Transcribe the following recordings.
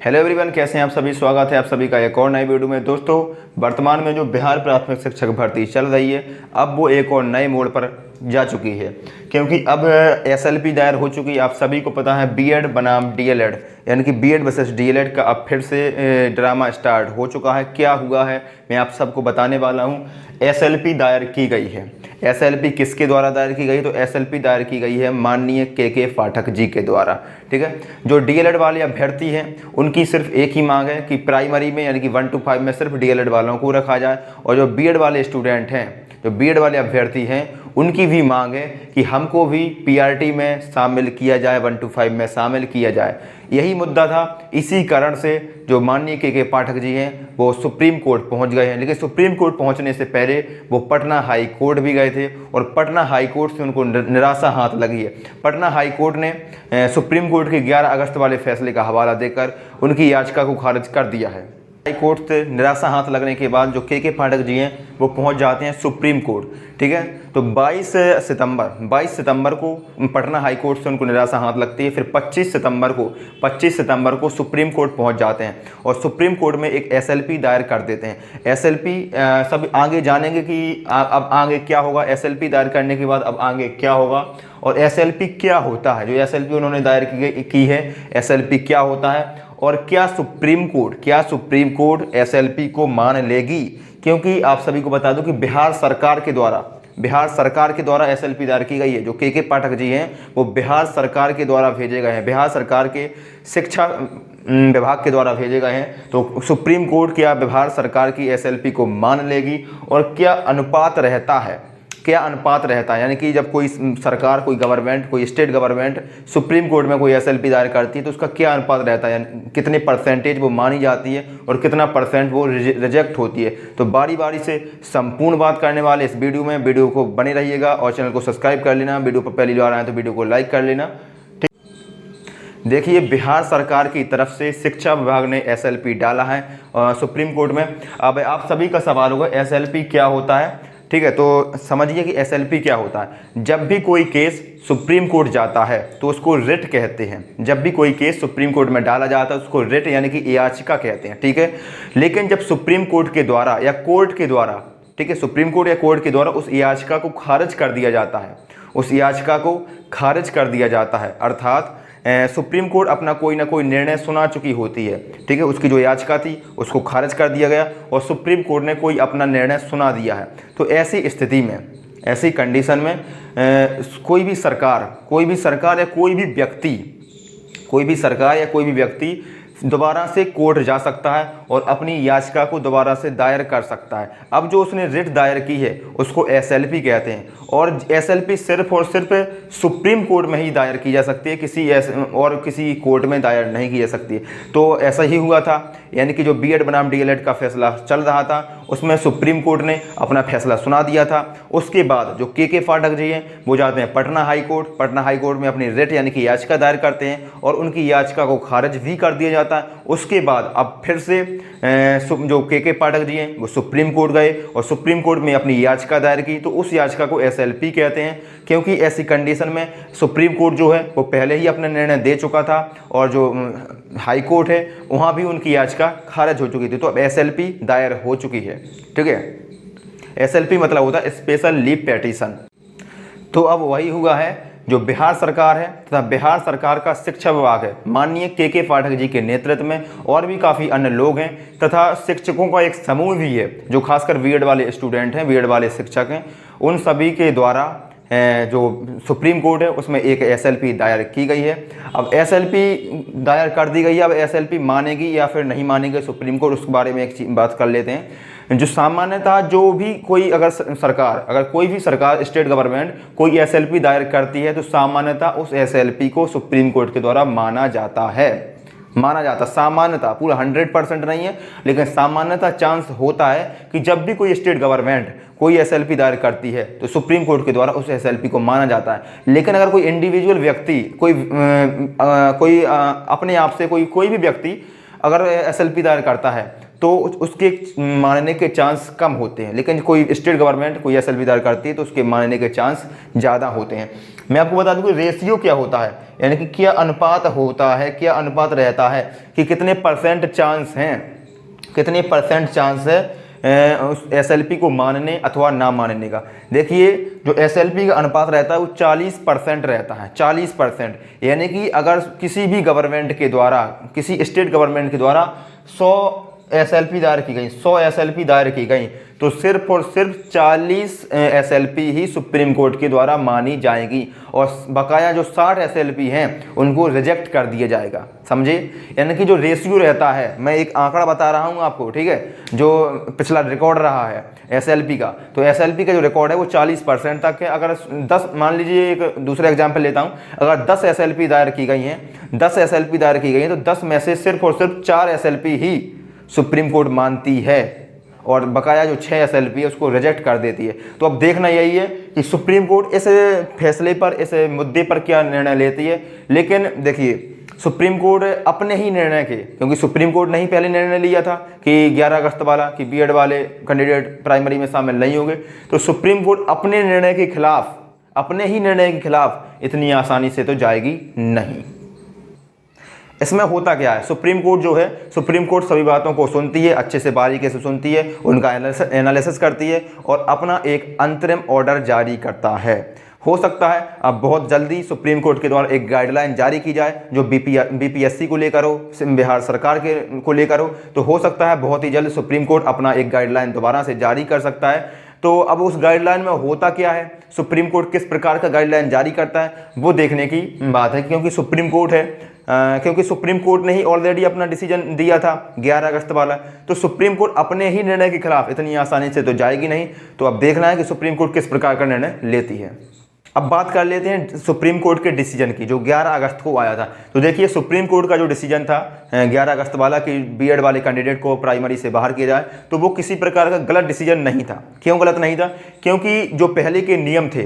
Hello everyone, कैसे हैं आप सभी। स्वागत है आप सभी का एक और नए वीडियो में। दोस्तों, वर्तमान में जो बिहार प्राथमिक शिक्षक भर्ती चल रही है, अब वो एक और नए मोड़ पर जा चुकी है, क्योंकि अब एसएलपी दायर हो चुकी है। आप सभी को पता है बीएड बनाम डीएलएड, यानी कि बीएड वर्सेस डीएलएड का अब फिर से ड्रामा स्टार्ट हो चुका है। क्या हुआ है मैं आप सबको बताने वाला हूँ। एसएलपी दायर की गई है। एसएलपी किसके द्वारा दायर की गई? तो एसएलपी दायर की गई है माननीय के पाठक जी के द्वारा। ठीक है, जो डीएलएड वाले अभ्यर्थी हैं उनकी सिर्फ एक ही मांग है कि प्राइमरी में यानी कि 1 to 5 में सिर्फ डीएलएड वालों को रखा जाए, और जो बीएड वाले स्टूडेंट हैं, जो बीएड वाले अभ्यर्थी हैं, उनकी भी मांग है कि हमको भी पीआरटी में शामिल किया जाए, 1 to 5 में शामिल किया जाए। यही मुद्दा था। इसी कारण से जो माननीय के पाठक जी हैं वो सुप्रीम कोर्ट पहुंच गए हैं, लेकिन सुप्रीम कोर्ट पहुंचने से पहले वो पटना हाई कोर्ट भी गए थे, और पटना हाई कोर्ट से उनको निराशा हाथ लगी है। पटना हाई कोर्ट ने सुप्रीम कोर्ट के 11 अगस्त वाले फैसले का हवाला देकर उनकी याचिका को खारिज कर दिया है। हाई कोर्ट से निराशा हाथ लगने के बाद जो के पाठक जी हैं वो पहुंच जाते हैं सुप्रीम कोर्ट। ठीक है, तो 22 सितंबर को पटना हाई कोर्ट से उनको निराशा हाथ लगती है। फिर 25 सितंबर को सुप्रीम कोर्ट पहुंच जाते हैं, और सुप्रीम कोर्ट में एक एसएलपी दायर कर देते हैं। एसएलपी सब आगे जानेंगे कि अब आगे क्या होगा। एसएलपी दायर करने के बाद अब आगे क्या होगा, और एसएलपी क्या होता है। जो एसएलपी उन्होंने दायर की है, एसएलपी क्या होता है, और क्या सुप्रीम कोर्ट एसएलपी को मान लेगी। क्योंकि आप सभी को बता दूं कि बिहार सरकार के द्वारा एसएलपी दायर की गई है। जो के पाठक जी हैं वो बिहार सरकार के द्वारा भेजे गए हैं, बिहार सरकार के शिक्षा विभाग के द्वारा भेजे गए हैं। तो सुप्रीम कोर्ट क्या बिहार सरकार की एसएलपी को मान लेगी, और क्या अनुपात रहता है, यानी कि जब कोई सरकार, कोई गवर्नमेंट, कोई स्टेट गवर्नमेंट सुप्रीम कोर्ट में कोई एसएलपी दायर करती है तो उसका क्या अनुपात रहता है, यानी कितने परसेंटेज वो मानी जाती है और कितना परसेंट वो रिजेक्ट होती है। तो बारी बारी से संपूर्ण बात करने वाले इस वीडियो को बने रहिएगा, और चैनल को सब्सक्राइब कर लेना। वीडियो पर पहली बार आए तो वीडियो को लाइक कर लेना। देखिए, बिहार सरकार की तरफ से शिक्षा विभाग ने एसएलपी डाला है सुप्रीम कोर्ट में। अब आप सभी का सवाल होगा एसएलपी क्या होता है। ठीक है, तो समझिए कि एसएलपी क्या होता है। जब भी कोई केस सुप्रीम कोर्ट जाता है तो उसको रिट कहते हैं। जब भी कोई केस सुप्रीम कोर्ट में डाला जाता है उसको रिट यानी कि याचिका कहते हैं। ठीक है, लेकिन जब सुप्रीम कोर्ट के द्वारा या कोर्ट के द्वारा, ठीक है, सुप्रीम कोर्ट या कोर्ट के द्वारा उस याचिका को खारिज कर दिया जाता है, अर्थात सुप्रीम कोर्ट अपना कोई ना कोई निर्णय सुना चुकी होती है। ठीक है, उसकी जो याचिका थी उसको खारिज कर दिया गया और सुप्रीम कोर्ट ने कोई अपना निर्णय सुना दिया है। तो ऐसी स्थिति में, ऐसी कंडीशन में कोई भी सरकार या कोई भी व्यक्ति दोबारा से कोर्ट जा सकता है और अपनी याचिका को दोबारा से दायर कर सकता है। अब जो उसने रिट दायर की है उसको एसएलपी कहते हैं, और एसएलपी सिर्फ और सिर्फ सुप्रीम कोर्ट में ही दायर की जा सकती है, किसी कोर्ट में दायर नहीं की जा सकती है। तो ऐसा ही हुआ था, यानी कि जो बीएड बनाम डीएलएड का फैसला चल रहा था उसमें सुप्रीम कोर्ट ने अपना फैसला सुना दिया था। उसके बाद जो के पाठक जी हैं वो जाते हैं पटना हाई कोर्ट में अपनी रिट यानी कि याचिका दायर करते हैं, और उनकी याचिका को खारिज भी कर दिया जाता है। उसके बाद अब फिर से जो के पाठक जी हैं वो सुप्रीम कोर्ट गए, और सुप्रीम कोर्ट में अपनी याचिका दायर की। तो उस याचिका को एसएलपी कहते हैं, क्योंकि ऐसी कंडीशन में सुप्रीम कोर्ट जो है वो पहले ही अपना निर्णय दे चुका था, और जो हाई कोर्ट है वहाँ भी उनकी याचिका खारिज हो चुकी थी। तो अब एसएलपी दायर हो चुकी है। ठीक है, एसएलपी मतलब होता है स्पेशल लीव पेटिशन। तो अब वही हुआ है, जो बिहार सरकार है तथा बिहार सरकार का शिक्षा विभाग है माननीय के पाठक जी के नेतृत्व में, और भी काफ़ी अन्य लोग हैं तथा शिक्षकों का एक समूह भी है जो खासकर बीएड वाले स्टूडेंट हैं, बीएड वाले शिक्षक हैं, उन सभी के द्वारा जो सुप्रीम कोर्ट है उसमें एक एसएलपी दायर की गई है। अब एसएलपी दायर कर दी गई है, अब एसएलपी मानेगी या फिर नहीं मानेगी सुप्रीम कोर्ट, उसके बारे में एक बात कर लेते हैं। जो सामान्यतः जो भी कोई अगर कोई भी सरकार, स्टेट गवर्नमेंट कोई एसएलपी दायर करती है तो सामान्यतः उस एसएलपी को सुप्रीम कोर्ट के द्वारा माना जाता, सामान्यतः, पूरा 100% नहीं है, लेकिन सामान्यतः चांस होता है कि जब भी कोई स्टेट गवर्नमेंट कोई एसएलपी दायर करती है तो सुप्रीम कोर्ट के द्वारा उस एसएलपी को माना जाता है। लेकिन अगर कोई इंडिविजुअल व्यक्ति, कोई अपने आप से कोई भी व्यक्ति अगर एसएलपी दायर करता है तो उसके मानने के चांस कम होते हैं, लेकिन कोई स्टेट गवर्नमेंट कोई एसएलपी दायर करती है तो उसके मानने के चांस ज़्यादा होते हैं। मैं आपको बता दूं कि रेशियो क्या होता है, यानी कि क्या अनुपात होता है, क्या अनुपात रहता है कि कितने परसेंट चांस हैं, कितने परसेंट चांस है उस एसएलपी को मानने अथवा ना मानने का। देखिए जो एसएलपी का अनुपात रहता है वो 40% रहता है, 40%। यानी कि अगर किसी भी गवर्नमेंट के द्वारा, किसी स्टेट गवर्नमेंट के द्वारा 100 एसएलपी दायर की गई, 100 एसएलपी दायर की गई, तो सिर्फ और सिर्फ 40 एसएलपी ही सुप्रीम कोर्ट के द्वारा मानी जाएगी और बकाया जो 60 एसएलपी हैं उनको रिजेक्ट कर दिया जाएगा। समझे? यानी कि जो रेशियो रहता है, मैं एक आंकड़ा बता रहा हूँ आपको, ठीक है, जो पिछला रिकॉर्ड रहा है एसएलपी का, तो एसएलपी का जो रिकॉर्ड है वो 40% तक है। अगर 10, मान लीजिए एक दूसरा एग्जाम्पल लेता हूँ, अगर 10 एसएलपी दायर की गई हैं, 10 एसएलपी दायर की गई हैं, तो 10 में से सिर्फ और सिर्फ 4 एसएलपी ही सुप्रीम कोर्ट मानती है और बकाया जो 6 एसएलपी है उसको रिजेक्ट कर देती है। तो अब देखना यही है कि सुप्रीम कोर्ट इस फैसले पर, इस मुद्दे पर क्या निर्णय लेती है। लेकिन देखिए सुप्रीम कोर्ट अपने ही निर्णय के, क्योंकि सुप्रीम कोर्ट ने ही पहले निर्णय लिया था कि 11 अगस्त वाला कि बीएड वाले कैंडिडेट प्राइमरी में शामिल नहीं होंगे, तो सुप्रीम कोर्ट अपने निर्णय के खिलाफ, अपने ही निर्णय के खिलाफ इतनी आसानी से तो जाएगी नहीं। इसमें होता क्या है, सुप्रीम कोर्ट जो है, सुप्रीम कोर्ट सभी बातों को सुनती है, अच्छे से बारीकी से सुनती है, उनका एनालिसिस करती है और अपना एक अंतरिम ऑर्डर जारी करता है। हो सकता है अब बहुत जल्दी सुप्रीम कोर्ट के द्वारा एक गाइडलाइन जारी की जाए जो बीपीएससी को लेकर हो, बिहार सरकार के को लेकर हो, तो हो सकता है बहुत ही जल्द सुप्रीम कोर्ट अपना एक गाइडलाइन दोबारा से जारी कर सकता है। तो अब उस गाइडलाइन में होता क्या है, सुप्रीम कोर्ट किस प्रकार का गाइडलाइन जारी करता है, वो देखने की बात है। क्योंकि सुप्रीम कोर्ट है, क्योंकि सुप्रीम कोर्ट ने ही ऑलरेडी अपना डिसीजन दिया था 11 अगस्त वाला, तो सुप्रीम कोर्ट अपने ही निर्णय के खिलाफ इतनी आसानी से तो जाएगी नहीं। तो अब देखना है कि सुप्रीम कोर्ट किस प्रकार का निर्णय लेती है। अब बात कर लेते हैं सुप्रीम कोर्ट के डिसीजन की जो 11 अगस्त को आया था। तो देखिए सुप्रीम कोर्ट का जो डिसीजन था 11 अगस्त वाला कि बीएड वाले कैंडिडेट को प्राइमरी से बाहर किया जाए, तो वो किसी प्रकार का गलत डिसीजन नहीं था। क्यों गलत नहीं था? क्योंकि जो पहले के नियम थे,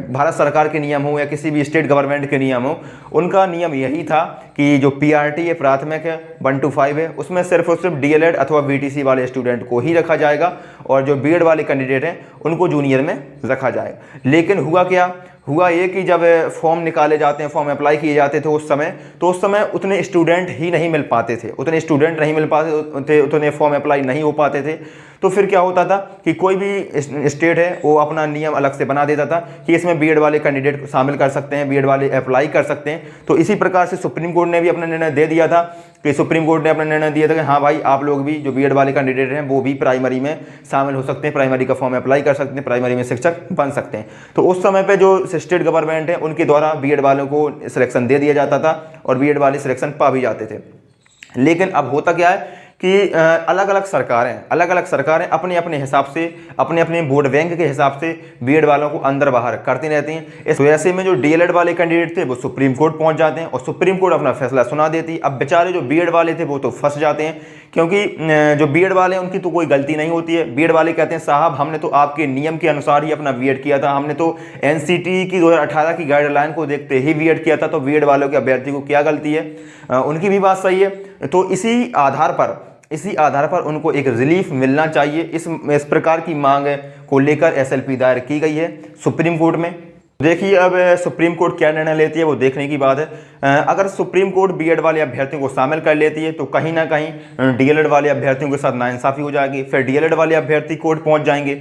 भारत सरकार के नियम हो या किसी भी स्टेट गवर्नमेंट के नियम हो, उनका नियम यही था कि जो पीआरटी है, प्राथमिक है 1 to 5 है, उसमें सिर्फ और सिर्फ डीएलएड अथवा बीटीसी वाले स्टूडेंट को ही रखा जाएगा और जो बीएड वाले कैंडिडेट हैं उनको जूनियर में रखा जाएगा। लेकिन हुआ क्या, हुआ ये कि जब फॉर्म निकाले जाते हैं, फॉर्म अप्लाई किए जाते थे उस समय उतने स्टूडेंट ही नहीं मिल पाते थे, उतने स्टूडेंट नहीं मिल पाते थे, उतने फॉर्म अप्लाई नहीं हो पाते थे। तो फिर क्या होता था कि कोई भी स्टेट है वो अपना नियम अलग से बना देता था कि इसमें बीएड वाले कैंडिडेट शामिल कर सकते हैं, बीएड वाले अप्लाई कर सकते हैं। तो इसी प्रकार से सुप्रीम कोर्ट ने भी अपना निर्णय दे दिया था कि सुप्रीम कोर्ट ने अपना निर्णय दिया था कि हाँ भाई, आप लोग भी जो बीएड वाले कैंडिडेट हैं वो भी प्राइमरी में शामिल हो सकते हैं, प्राइमरी का फॉर्म अप्लाई कर सकते हैं, प्राइमरी में शिक्षक बन सकते हैं। तो उस समय पे जो स्टेट गवर्नमेंट है उनके द्वारा बीएड वालों को सिलेक्शन दे दिया जाता था और बीएड वाले सिलेक्शन पा भी जाते थे। लेकिन अब होता क्या है कि अलग अलग सरकारें अपने अपने हिसाब से, अपने अपने वोट बैंक के हिसाब से बीएड वालों को अंदर बाहर करती रहती हैं। इस वजह से में जो डीएलएड वाले कैंडिडेट थे वो सुप्रीम कोर्ट पहुंच जाते हैं और सुप्रीम कोर्ट अपना फैसला सुना देती है। अब बेचारे जो बीएड वाले थे वो तो फंस जाते हैं, क्योंकि जो बीएड वाले हैं उनकी तो कोई गलती नहीं होती है। बीएड वाले कहते हैं साहब, हमने तो आपके नियम के अनुसार ही अपना बीएड किया था, हमने तो एनसीटी की 2018 की गाइडलाइन को देखते ही बीएड किया था, तो बीएड वालों के अभ्यर्थी को क्या गलती है? उनकी भी बात सही है। तो इसी आधार पर उनको एक रिलीफ मिलना चाहिए। इस प्रकार की मांग को लेकर एसएलपी दायर की गई है सुप्रीम कोर्ट में। देखिए अब सुप्रीम कोर्ट क्या निर्णय लेती है वो देखने की बात है। अगर सुप्रीम कोर्ट बीएड वाले अभ्यर्थियों को शामिल कर लेती है तो कहीं ना कहीं डीएलएड वाले अभ्यर्थियों के साथ नाइंसाफी हो जाएगी, फिर डीएलएड वाले अभ्यर्थी कोर्ट पहुंच जाएंगे।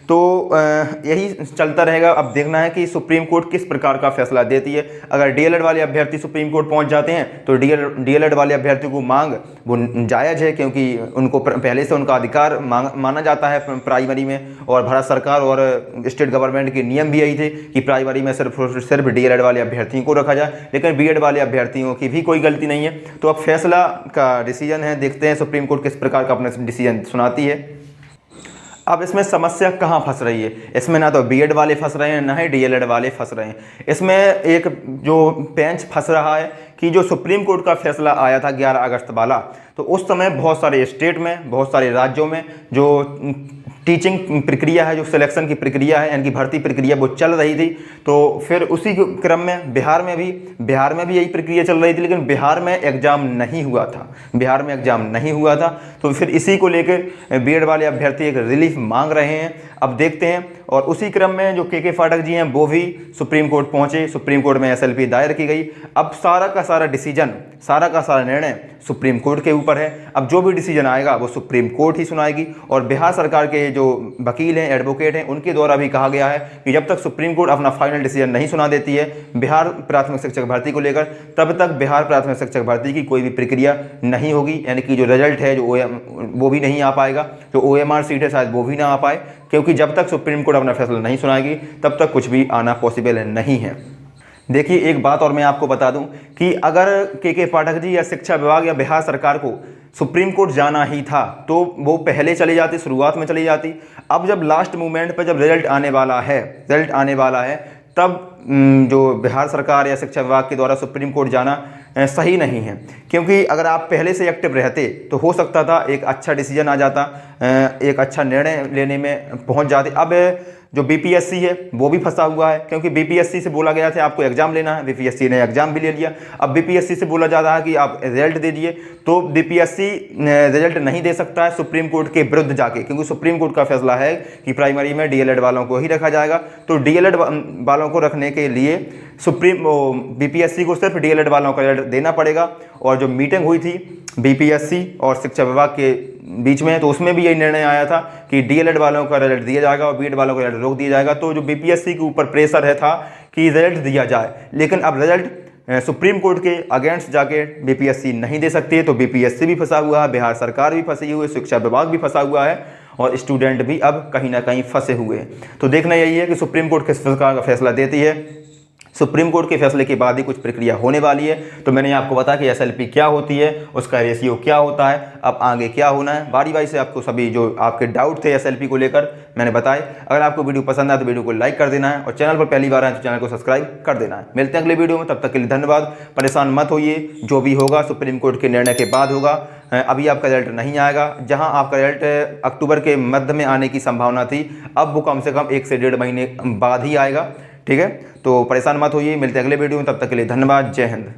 तो यही चलता रहेगा। अब देखना है कि सुप्रीम कोर्ट किस प्रकार का फैसला देती है। अगर डीएलएड वाले अभ्यर्थी सुप्रीम कोर्ट पहुंच जाते हैं तो डीएलएड वाले अभ्यर्थियों को मांग वो जायज़ है, क्योंकि उनको पहले से उनका अधिकार माना जाता है प्राइमरी में, और भारत सरकार और स्टेट गवर्नमेंट के नियम भी यही थे कि प्राइमरी में सिर्फ डीएलएड वाले अभ्यर्थियों को रखा जाए, लेकिन बीएड वाले अभ्यर्थियों की भी कोई गलती नहीं है। तो अब फैसला का डिसीजन है, देखते हैं सुप्रीम कोर्ट किस प्रकार का अपना डिसीजन सुनाती है। अब इसमें समस्या कहाँ फंस रही है? इसमें ना तो बीएड वाले फंस रहे हैं, ना ही डीएलएड वाले फंस रहे हैं। इसमें एक जो पेंच फंस रहा है कि जो सुप्रीम कोर्ट का फैसला आया था 11 अगस्त वाला, तो उस समय बहुत सारे स्टेट में, बहुत सारे राज्यों में जो टीचिंग प्रक्रिया है, जो सिलेक्शन की प्रक्रिया है, यानी कि भर्ती प्रक्रिया वो चल रही थी। तो फिर उसी क्रम में बिहार में भी यही प्रक्रिया चल रही थी, लेकिन बिहार में एग्ज़ाम नहीं हुआ था। तो फिर इसी को लेकर बीएड वाले अभ्यर्थी एक रिलीफ मांग रहे हैं। अब देखते हैं। और उसी क्रम में जो के पाठक जी हैं वो भी सुप्रीम कोर्ट पहुंचे, सुप्रीम कोर्ट में एसएलपी दायर की गई। अब सारा का सारा डिसीजन, सारा का सारा निर्णय सुप्रीम कोर्ट के ऊपर है। अब जो भी डिसीजन आएगा वो सुप्रीम कोर्ट ही सुनाएगी। और बिहार सरकार के जो वकील हैं, एडवोकेट हैं, उनके द्वारा भी कहा गया है कि जब तक सुप्रीम कोर्ट अपना फाइनल डिसीजन नहीं सुना देती है बिहार प्राथमिक शिक्षक भर्ती को लेकर, तब तक बिहार प्राथमिक शिक्षक भर्ती की कोई भी प्रक्रिया नहीं होगी। यानी कि जो रिजल्ट है वो भी नहीं आ पाएगा, जो OMR सीट है शायद वो भी ना आ पाए, क्योंकि जब तक सुप्रीम कोर्ट अपना फैसला नहीं सुनाएगी तब तक कुछ भी आना पॉसिबल नहीं है। देखिए, एक बात और मैं आपको बता दूं कि अगर के पाठक जी या शिक्षा विभाग या बिहार सरकार को सुप्रीम कोर्ट जाना ही था तो वो पहले चली जाती, शुरुआत में चली जाती। अब जब लास्ट मोमेंट पर जब रिजल्ट आने वाला है तब जो बिहार सरकार या शिक्षा विभाग के द्वारा सुप्रीम कोर्ट जाना सही नहीं है, क्योंकि अगर आप पहले से एक्टिव रहते तो हो सकता था एक अच्छा डिसीजन आ जाता, एक अच्छा निर्णय लेने में पहुंच जाते। अब जो बीपीएससी है वो भी फंसा हुआ है, क्योंकि बीपीएससी से बोला गया था आपको एग्जाम लेना है, बीपीएससी ने एग्जाम भी ले लिया। अब बीपीएससी से बोला जा रहा है कि आप रिजल्ट दे दिए, तो बीपीएससी रिजल्ट नहीं दे सकता है सुप्रीम कोर्ट के विरुद्ध जाके, क्योंकि सुप्रीम कोर्ट का फैसला है कि प्राइमरी में डीएलएड वालों को ही रखा जाएगा। तो डीएलएड वालों को रखने के लिए बीपीएससी को सिर्फ डीएलएड वालों का रिजल्ट देना पड़ेगा। और जो मीटिंग हुई थी बीपीएससी और शिक्षा विभाग के बीच में, तो उसमें भी यही निर्णय आया था कि डीएलएड वालों का रिजल्ट दिया जाएगा और बीएड वालों का रिजल्ट रोक दिया जाएगा। तो जो बीपीएससी के ऊपर प्रेशर है था कि रिजल्ट दिया जाए, लेकिन अब रिजल्ट सुप्रीम कोर्ट के अगेंस्ट जाके बीपीएससी नहीं दे सकती है। तो बीपीएससी भी फंसा हुआ है, बिहार सरकार भी फंसी हुई है, शिक्षा विभाग भी फंसा हुआ है और स्टूडेंट भी अब कहीं ना कहीं फंसे हुए हैं। तो देखना यही है कि सुप्रीम कोर्ट किस प्रकार का फैसला देती है। सुप्रीम कोर्ट के फैसले के बाद ही कुछ प्रक्रिया होने वाली है। तो मैंने आपको बताया कि एसएलपी क्या होती है, उसका रेशियो क्या होता है, अब आगे क्या होना है। बारी बारी से आपको सभी जो आपके डाउट थे एसएलपी को लेकर मैंने बताए। अगर आपको वीडियो पसंद आए तो वीडियो को लाइक कर देना है और चैनल पर पहली बार आए तो चैनल को सब्सक्राइब कर देना है। मिलते हैं अगले वीडियो में, तब तक के लिए धन्यवाद। परेशान मत होइए, जो भी होगा सुप्रीम कोर्ट के निर्णय के बाद होगा। अभी आपका रिजल्ट नहीं आएगा, जहां आपका रिजल्ट अक्टूबर के मध्य में आने की संभावना थी, अब वो कम से कम 1 से 1.5 महीने बाद ही आएगा। ठीक है, तो परेशान मत होइए। मिलते हैं अगले वीडियो में, तब तक के लिए धन्यवाद। जय हिंद।